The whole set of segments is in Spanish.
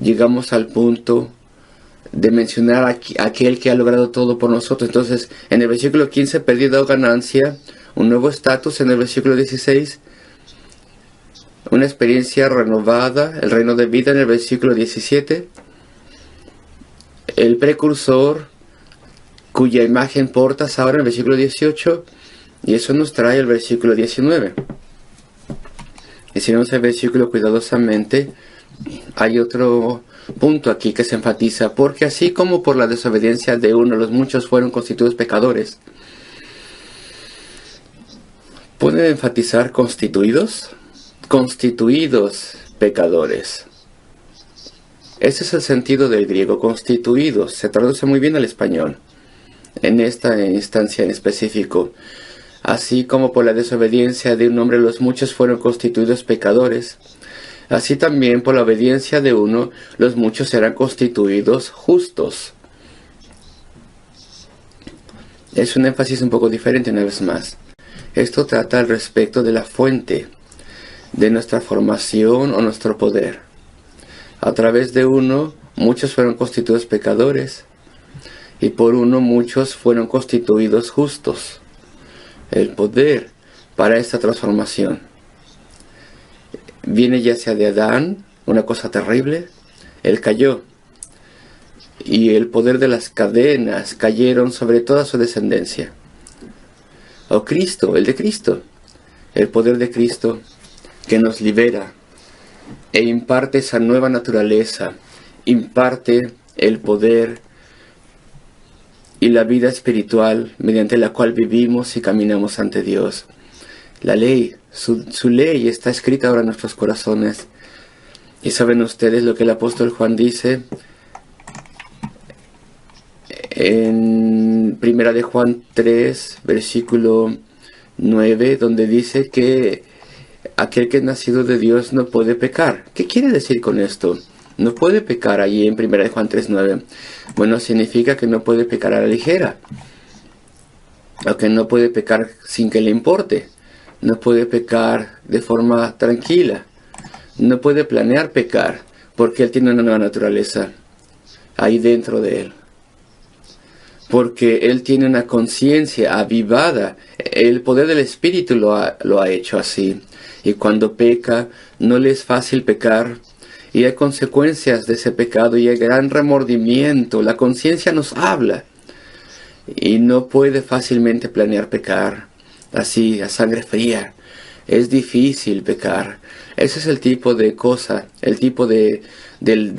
llegamos al punto de mencionar a aquel que ha logrado todo por nosotros. Entonces, en el versículo 15, pérdida o ganancia, un nuevo estatus. En el versículo 16, una experiencia renovada, el reino de vida. En el versículo 17, el precursor cuya imagen portas ahora en el versículo 18, y eso nos trae el versículo 19. Y si vemos el versículo cuidadosamente, hay otro punto aquí que se enfatiza: porque así como por la desobediencia de uno los muchos fueron constituidos pecadores. ¿Puede enfatizar constituidos? Constituidos pecadores. Ese es el sentido del griego, constituidos. Se traduce muy bien al español, en esta instancia en específico. Así como por la desobediencia de un hombre los muchos fueron constituidos pecadores, así también por la obediencia de uno los muchos serán constituidos justos. Es un énfasis un poco diferente una vez más. Esto trata al respecto de la fuente de nuestra formación o nuestro poder. A través de uno muchos fueron constituidos pecadores, y por uno muchos fueron constituidos justos. El poder para esta transformación viene ya sea de Adán, una cosa terrible. Él cayó, y el poder de las cadenas cayeron sobre toda su descendencia. O Cristo, el de Cristo, el poder de Cristo que nos libera e imparte esa nueva naturaleza, imparte el poder y la vida espiritual mediante la cual vivimos y caminamos ante Dios. La ley, su ley está escrita ahora en nuestros corazones. Y saben ustedes lo que el apóstol Juan dice en 1 de Juan 3, versículo 9, donde dice que aquel que es nacido de Dios no puede pecar. ¿Qué quiere decir con esto? No puede pecar allí en 1 de Juan 3:9. Bueno, significa que no puede pecar a la ligera, o que no puede pecar sin que le importe, no puede pecar de forma tranquila, no puede planear pecar, porque él tiene una nueva naturaleza ahí dentro de él, porque él tiene una conciencia avivada. El poder del Espíritu lo ha hecho así, y cuando peca no le es fácil pecar, y hay consecuencias de ese pecado, y hay gran remordimiento. La conciencia nos habla, y no puede fácilmente planear pecar así, a sangre fría. Es difícil pecar. Ese es el tipo de cosa, el tipo de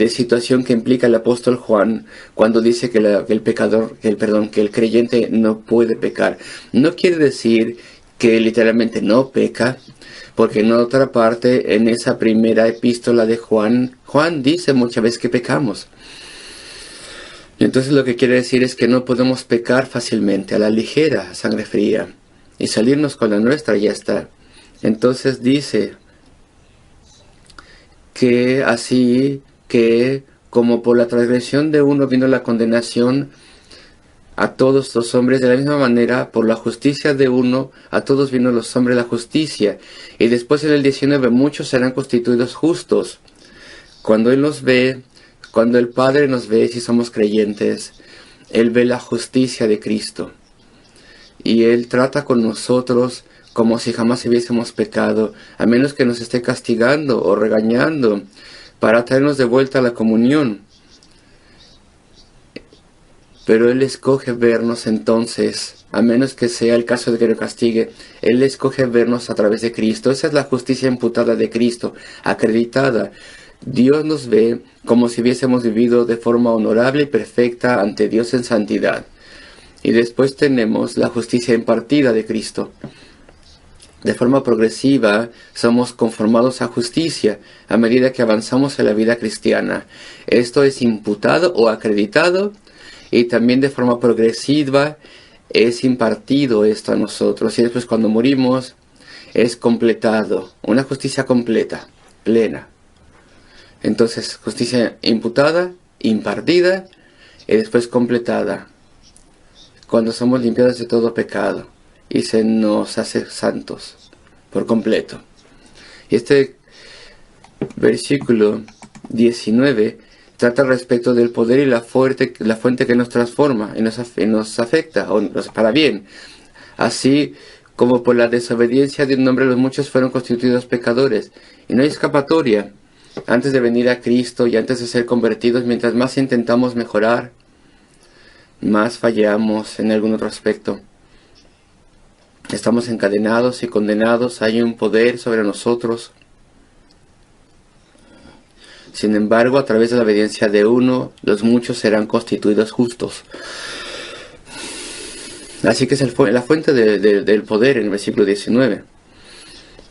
situación que implica el apóstol Juan cuando dice que el creyente no puede pecar. No quiere decir que literalmente no peca, porque en otra parte, en esa primera epístola de Juan dice muchas veces que pecamos. Y entonces lo que quiere decir es que no podemos pecar fácilmente, a la ligera, a sangre fría, y salirnos con la nuestra y ya está. Entonces dice que así que como por la transgresión de uno vino la condenación a todos los hombres, de la misma manera por la justicia de uno a todos vino los hombres la justicia. Y después en el 19, muchos serán constituidos justos. Cuando Él nos ve, cuando el Padre nos ve, si somos creyentes, Él ve la justicia de Cristo, y Él trata con nosotros como si jamás hubiésemos pecado, a menos que nos esté castigando o regañando para traernos de vuelta a la comunión. Pero Él escoge vernos entonces, a menos que sea el caso de que lo castigue, Él escoge vernos a través de Cristo. Esa es la justicia imputada de Cristo, acreditada. Dios nos ve como si hubiésemos vivido de forma honorable y perfecta ante Dios en santidad. Y después tenemos la justicia impartida de Cristo. De forma progresiva somos conformados a justicia a medida que avanzamos en la vida cristiana. Esto es imputado o acreditado, y también de forma progresiva es impartido esto a nosotros. Y después cuando morimos es completado. Una justicia completa, plena. Entonces justicia imputada, impartida y después completada, cuando somos limpiados de todo pecado y se nos hace santos por completo. Y este versículo 19 trata respecto del poder y la fuente que nos transforma y nos afecta, para bien. Así como por la desobediencia de un hombre los muchos fueron constituidos pecadores. Y no hay escapatoria. Antes de venir a Cristo y antes de ser convertidos, mientras más intentamos mejorar, más fallamos en algún otro aspecto. Estamos encadenados y condenados, hay un poder sobre nosotros. Sin embargo, a través de la obediencia de uno, los muchos serán constituidos justos. Así que es la fuente del poder en el versículo 19.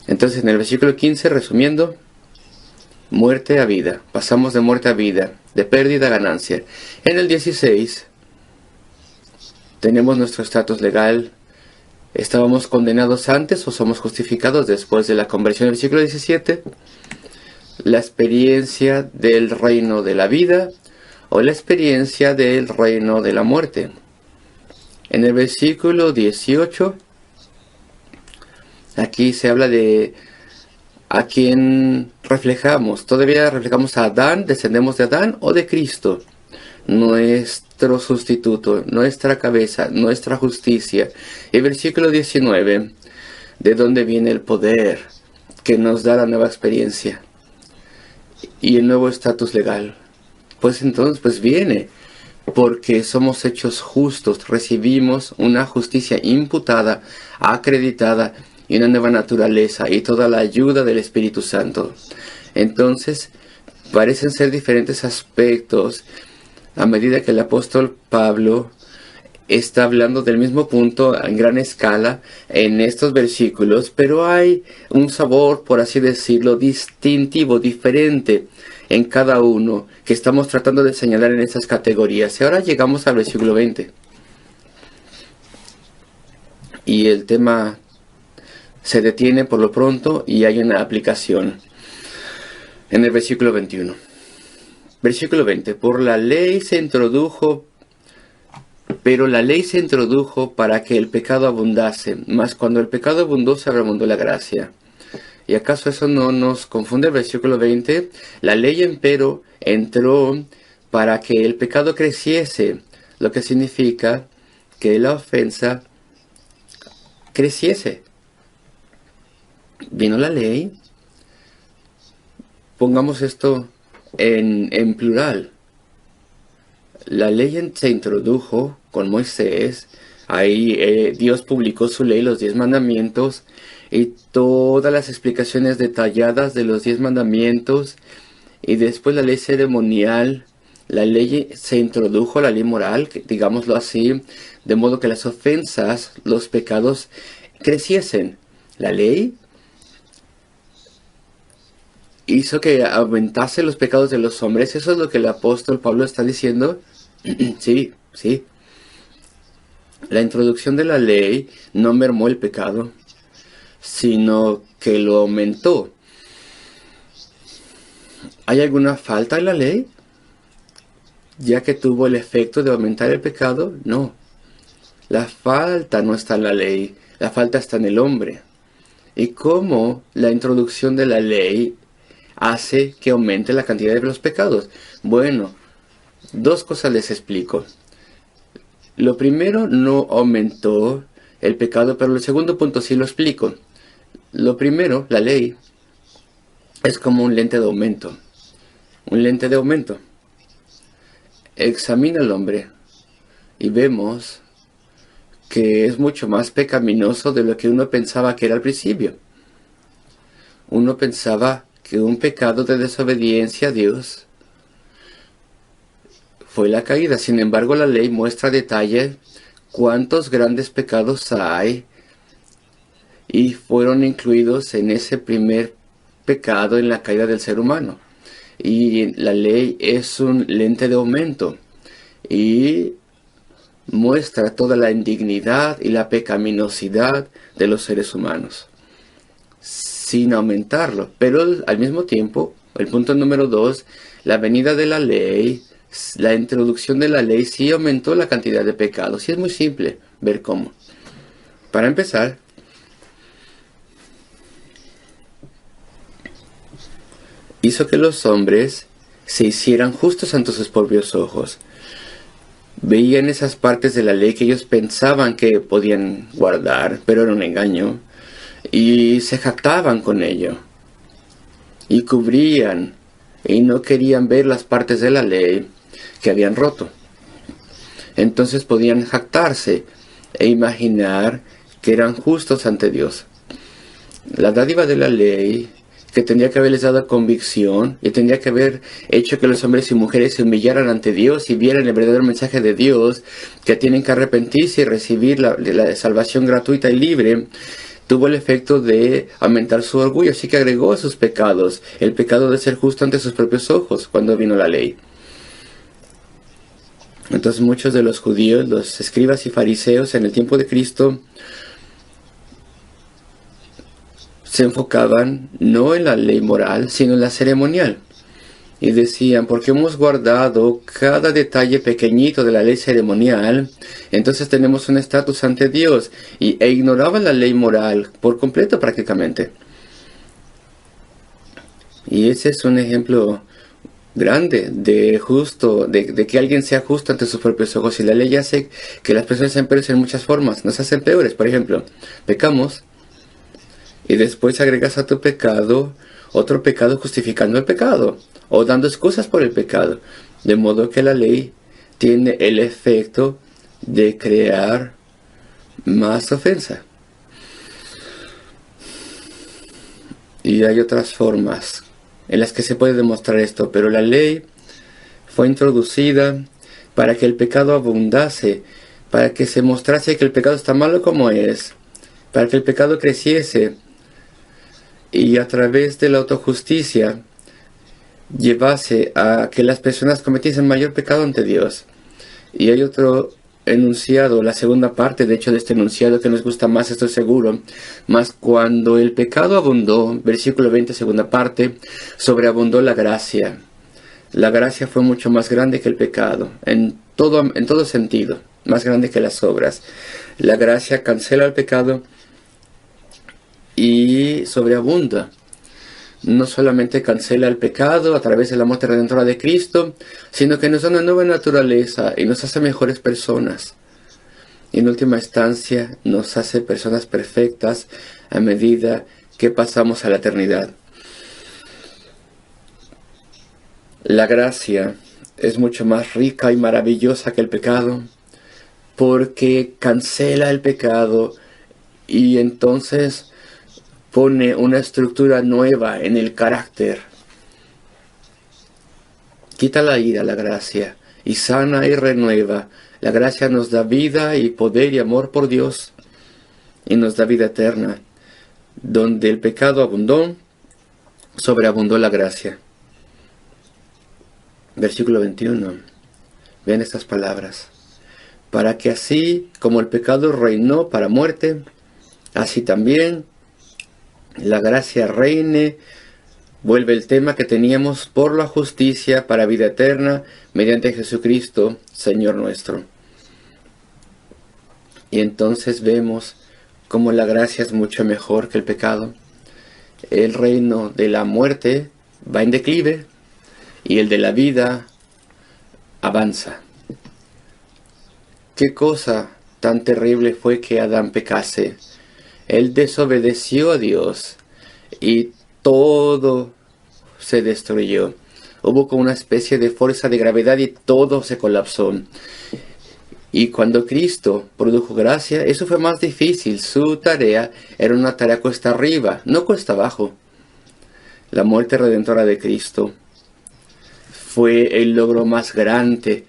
Entonces, en el versículo 15, resumiendo, muerte a vida. Pasamos de muerte a vida, de pérdida a ganancia. En el 16, tenemos nuestro estatus legal. ¿Estábamos condenados antes o somos justificados después de la conversión? En el versículo 17, la experiencia del reino de la vida o la experiencia del reino de la muerte. En el versículo 18, aquí se habla de a quién reflejamos. Todavía reflejamos a Adán, descendemos de Adán o de Cristo, nuestro sustituto, nuestra cabeza, nuestra justicia. El versículo 19, de dónde viene el poder que nos da la nueva experiencia y el nuevo estatus legal. Pues entonces, pues viene porque somos hechos justos, recibimos una justicia imputada, acreditada y una nueva naturaleza y toda la ayuda del Espíritu Santo. Entonces, parecen ser diferentes aspectos a medida que el apóstol Pablo está hablando del mismo punto en gran escala en estos versículos, pero hay un sabor, por así decirlo, distintivo, diferente en cada uno que estamos tratando de señalar en estas categorías. Y ahora llegamos al versículo 20. Y el tema se detiene por lo pronto y hay una aplicación en el versículo 21. Versículo 20. Por la ley se introdujo, pero la ley se introdujo para que el pecado abundase, mas cuando el pecado abundó, se abundó la gracia. ¿Y acaso eso no nos confunde? El versículo 20, la ley empero entró para que el pecado creciese, lo que significa que la ofensa creciese. Vino la ley, pongamos esto en plural. La ley se introdujo con Moisés, ahí Dios publicó su ley, los 10 mandamientos, y todas las explicaciones detalladas de los 10 mandamientos, y después la ley ceremonial. La ley se introdujo, la ley moral, digámoslo así, de modo que las ofensas, los pecados creciesen. La ley hizo que aumentase los pecados de los hombres. Eso es lo que el apóstol Pablo está diciendo. Sí. La introducción de la ley no mermó el pecado, sino que lo aumentó. ¿Hay alguna falta en la ley, ya que tuvo el efecto de aumentar el pecado? No. La falta no está en la ley, la falta está en el hombre. ¿Y cómo la introducción de la ley hace que aumente la cantidad de los pecados? Bueno, dos cosas les explico. Lo primero, no aumentó el pecado, pero el segundo punto sí lo explico. Lo primero, la ley, es como un lente de aumento. Un lente de aumento. Examina al hombre y vemos que es mucho más pecaminoso de lo que uno pensaba que era al principio. Uno pensaba que un pecado de desobediencia a Dios fue la caída. Sin embargo, la ley muestra a detalle cuántos grandes pecados hay y fueron incluidos en ese primer pecado en la caída del ser humano. Y la ley es un lente de aumento y muestra toda la indignidad y la pecaminosidad de los seres humanos, sin aumentarlo. Pero al mismo tiempo, el punto número 2, la venida de la ley, la introducción de la ley sí aumentó la cantidad de pecados. Y es muy simple ver cómo. Para empezar, hizo que los hombres se hicieran justos ante sus propios ojos. Veían esas partes de la ley que ellos pensaban que podían guardar, pero era un engaño, y se jactaban con ello, y cubrían, y no querían ver las partes de la ley que habían roto. Entonces podían jactarse e imaginar que eran justos ante Dios. La dádiva de la ley, que tendría que haberles dado convicción y tendría que haber hecho que los hombres y mujeres se humillaran ante Dios y vieran el verdadero mensaje de Dios, que tienen que arrepentirse y recibir la salvación gratuita y libre, tuvo el efecto de aumentar su orgullo, así que agregó a sus pecados el pecado de ser justo ante sus propios ojos cuando vino la ley. Entonces muchos de los judíos, los escribas y fariseos en el tiempo de Cristo, se enfocaban no en la ley moral, sino en la ceremonial. Y decían, porque hemos guardado cada detalle pequeñito de la ley ceremonial, entonces tenemos un estatus ante Dios. E ignoraban la ley moral por completo prácticamente. Y ese es un ejemplo grande de que alguien sea justo ante sus propios ojos. Y la ley hace que las personas sean peores en muchas formas. Nos hacen peores. Por ejemplo, pecamos y después agregas a tu pecado otro pecado justificando el pecado o dando excusas por el pecado. De modo que la ley tiene el efecto de crear más ofensa. Y hay otras formas en las que se puede demostrar esto, pero la ley fue introducida para que el pecado abundase, para que se mostrase que el pecado está malo como es, para que el pecado creciese y a través de la autojusticia llevase a que las personas cometiesen mayor pecado ante Dios. Y hay otro enunciado, la segunda parte de hecho de este enunciado que nos gusta más, estoy seguro. Mas cuando el pecado abundó, versículo 20, segunda parte, sobreabundó la gracia. La gracia fue mucho más grande que el pecado, en todo sentido, más grande que las obras. La gracia cancela el pecado y sobreabunda. No solamente cancela el pecado a través de la muerte redentora de Cristo, sino que nos da una nueva naturaleza y nos hace mejores personas. Y en última instancia nos hace personas perfectas a medida que pasamos a la eternidad. La gracia es mucho más rica y maravillosa que el pecado, porque cancela el pecado y entonces pone una estructura nueva en el carácter. Quita la ira, la gracia, y sana y renueva. La gracia nos da vida y poder y amor por Dios, y nos da vida eterna. Donde el pecado abundó, sobreabundó la gracia. Versículo 21. Vean estas palabras. Para que así como el pecado reinó para muerte, así también la gracia reine. Vuelve el tema que teníamos por la justicia para vida eterna mediante Jesucristo, Señor nuestro. Y entonces vemos cómo la gracia es mucho mejor que el pecado. El reino de la muerte va en declive y el de la vida avanza. ¿Qué cosa tan terrible fue que Adán pecase? Él desobedeció a Dios y todo se destruyó. Hubo como una especie de fuerza de gravedad y todo se colapsó. Y cuando Cristo produjo gracia, eso fue más difícil. Su tarea era una tarea cuesta arriba, no cuesta abajo. La muerte redentora de Cristo fue el logro más grande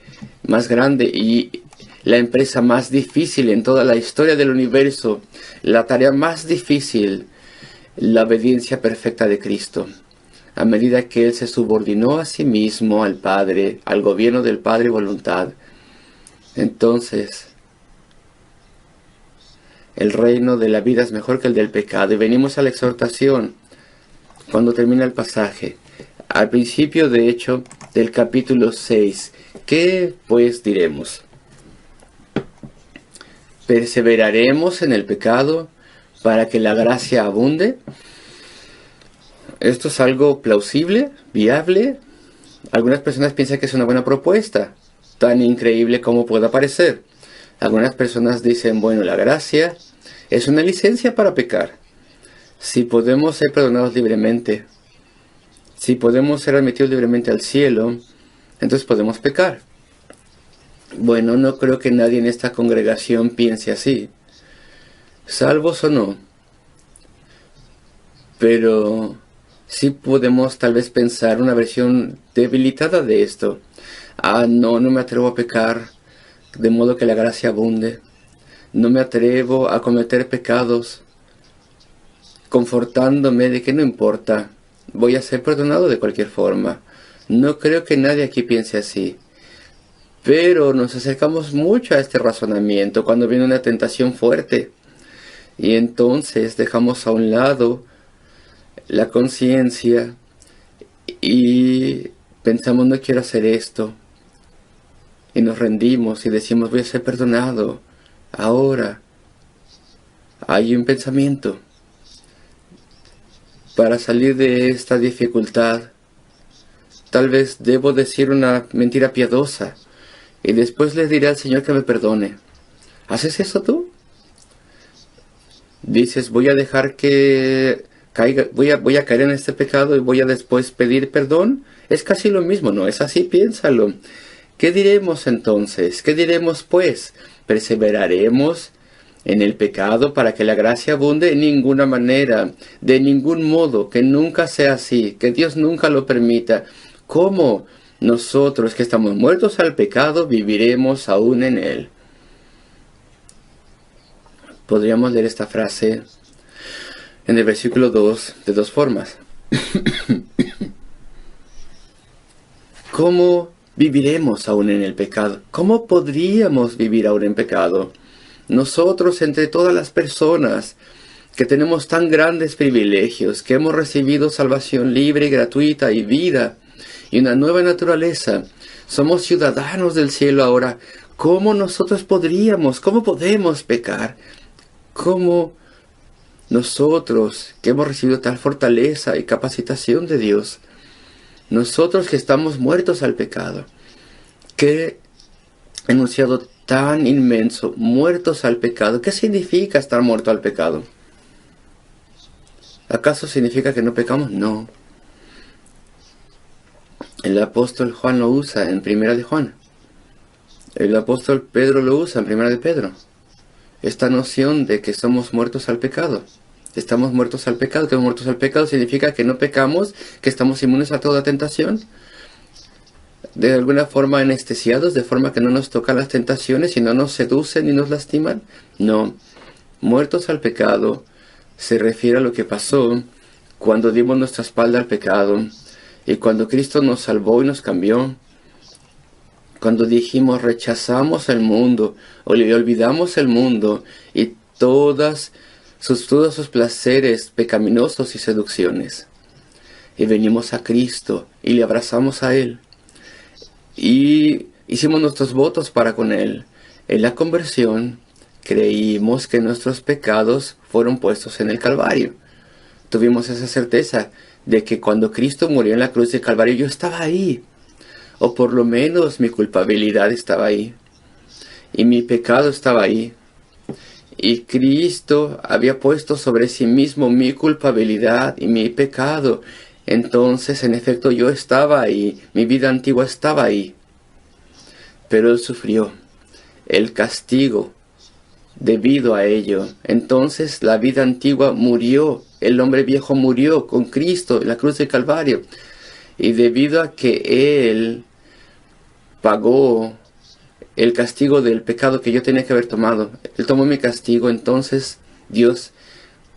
y la empresa más difícil en toda la historia del universo, la tarea más difícil, la obediencia perfecta de Cristo. A medida que Él se subordinó a sí mismo al Padre, al gobierno del Padre y voluntad, entonces el reino de la vida es mejor que el del pecado. Y venimos a la exhortación cuando termina el pasaje. Al principio, de hecho, del capítulo 6, ¿qué pues diremos? ¿Perseveraremos en el pecado para que la gracia abunde? ¿Esto es algo plausible, viable? Algunas personas piensan que es una buena propuesta, tan increíble como pueda parecer. Algunas personas dicen, bueno, la gracia es una licencia para pecar. Si podemos ser perdonados libremente, si podemos ser admitidos libremente al cielo, entonces podemos pecar. Bueno, no creo que nadie en esta congregación piense así, salvos o no. Pero sí podemos tal vez pensar una versión debilitada de esto. No me atrevo a pecar, de modo que la gracia abunde. No me atrevo a cometer pecados, confortándome de que no importa, voy a ser perdonado de cualquier forma. No creo que nadie aquí piense así. Pero nos acercamos mucho a este razonamiento cuando viene una tentación fuerte. Y entonces dejamos a un lado la conciencia y pensamos, no quiero hacer esto. Y nos rendimos y decimos, voy a ser perdonado. Ahora hay un pensamiento. Para salir de esta dificultad, tal vez debo decir una mentira piadosa y después le diré al Señor que me perdone. ¿Haces eso tú? Dices, voy a dejar que caiga, voy a caer en este pecado y voy a después pedir perdón. Es casi lo mismo, ¿no? Es así, piénsalo. ¿Qué diremos entonces? ¿Qué diremos pues? ¿Perseveraremos en el pecado para que la gracia abunde? En ninguna manera, de ningún modo, que nunca sea así, que Dios nunca lo permita. ¿Cómo nosotros que estamos muertos al pecado viviremos aún en él? Podríamos leer esta frase en el versículo 2 de dos formas. ¿Cómo viviremos aún en el pecado? ¿Cómo podríamos vivir aún en pecado? Nosotros, entre todas las personas que tenemos tan grandes privilegios, que hemos recibido salvación libre y gratuita y vida y una nueva naturaleza, somos ciudadanos del cielo ahora. ¿Cómo nosotros cómo podemos pecar? ¿Cómo nosotros, que hemos recibido tal fortaleza y capacitación de Dios, nosotros que estamos muertos al pecado, qué enunciado tan inmenso, muertos al pecado? ¿Qué significa estar muerto al pecado? ¿Acaso significa que no pecamos? No. El apóstol Juan lo usa en Primera de Juan. El apóstol Pedro lo usa en Primera de Pedro. Esta noción de que somos muertos al pecado. Estamos muertos al pecado. Que muertos al pecado significa que no pecamos, que estamos inmunes a toda tentación. De alguna forma anestesiados, de forma que no nos tocan las tentaciones y no nos seducen ni nos lastiman. No. Muertos al pecado se refiere a lo que pasó cuando dimos nuestra espalda al pecado y cuando Cristo nos salvó y nos cambió. Cuando dijimos rechazamos el mundo o le olvidamos el mundo y todos sus placeres pecaminosos y seducciones. Y venimos a Cristo y le abrazamos a Él. Y hicimos nuestros votos para con Él. En la conversión creímos que nuestros pecados fueron puestos en el Calvario. Tuvimos esa certeza de que cuando Cristo murió en la cruz del Calvario yo estaba ahí. O por lo menos mi culpabilidad estaba ahí. Y mi pecado estaba ahí. Y Cristo había puesto sobre sí mismo mi culpabilidad y mi pecado. Entonces, en efecto, yo estaba ahí. Mi vida antigua estaba ahí. Pero Él sufrió el castigo debido a ello. Entonces, la vida antigua murió. El hombre viejo murió con Cristo en la cruz del Calvario. Y debido a que Él pagó el castigo del pecado que yo tenía que haber tomado, Él tomó mi castigo, entonces Dios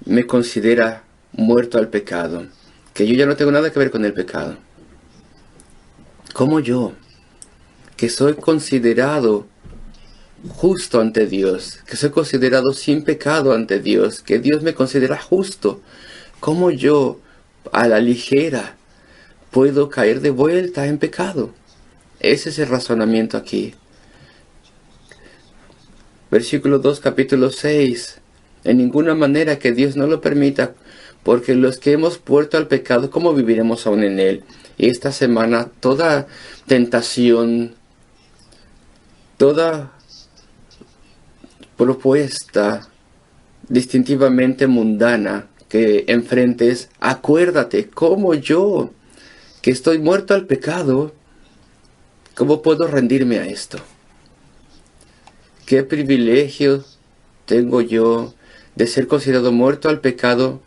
me considera muerto al pecado, que yo ya no tengo nada que ver con el pecado. ¿Cómo yo, que soy considerado justo ante Dios, que soy considerado sin pecado ante Dios, que Dios me considera justo, cómo yo, a la ligera, puedo caer de vuelta en pecado? Ese es el razonamiento aquí. Versículo 2, capítulo 6. En ninguna manera, que Dios no lo permita, porque los que hemos vuelto al pecado, ¿cómo viviremos aún en él? Y esta semana toda tentación, toda propuesta distintivamente mundana que enfrentes, acuérdate, como yo, que estoy muerto al pecado, ¿cómo puedo rendirme a esto? ¿Qué privilegio tengo yo de ser considerado muerto al pecado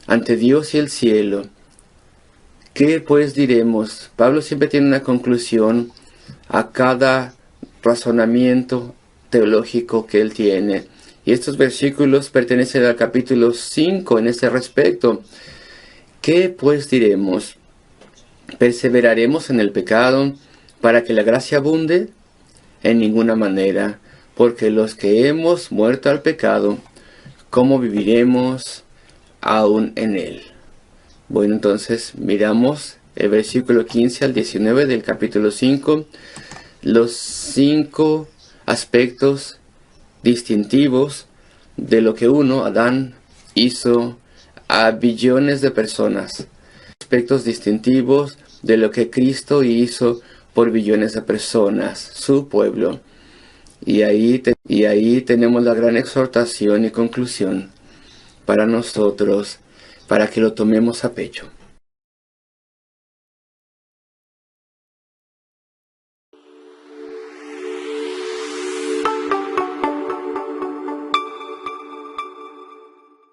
ante Dios y el cielo? ¿Qué pues diremos? Pablo siempre tiene una conclusión a cada razonamiento teológico que él tiene. Y estos versículos pertenecen al capítulo 5 en este respecto. ¿Qué pues diremos? ¿Perseveraremos en el pecado para que la gracia abunde? En ninguna manera, porque los que hemos muerto al pecado, ¿cómo viviremos aún en él? Bueno, entonces miramos el versículo 15 al 19 del capítulo 5, los 5 aspectos distintivos de lo que Adán, hizo a billones de personas. Aspectos distintivos de lo que Cristo hizo por billones de personas, su pueblo. Y ahí tenemos la gran exhortación y conclusión para nosotros, para que lo tomemos a pecho.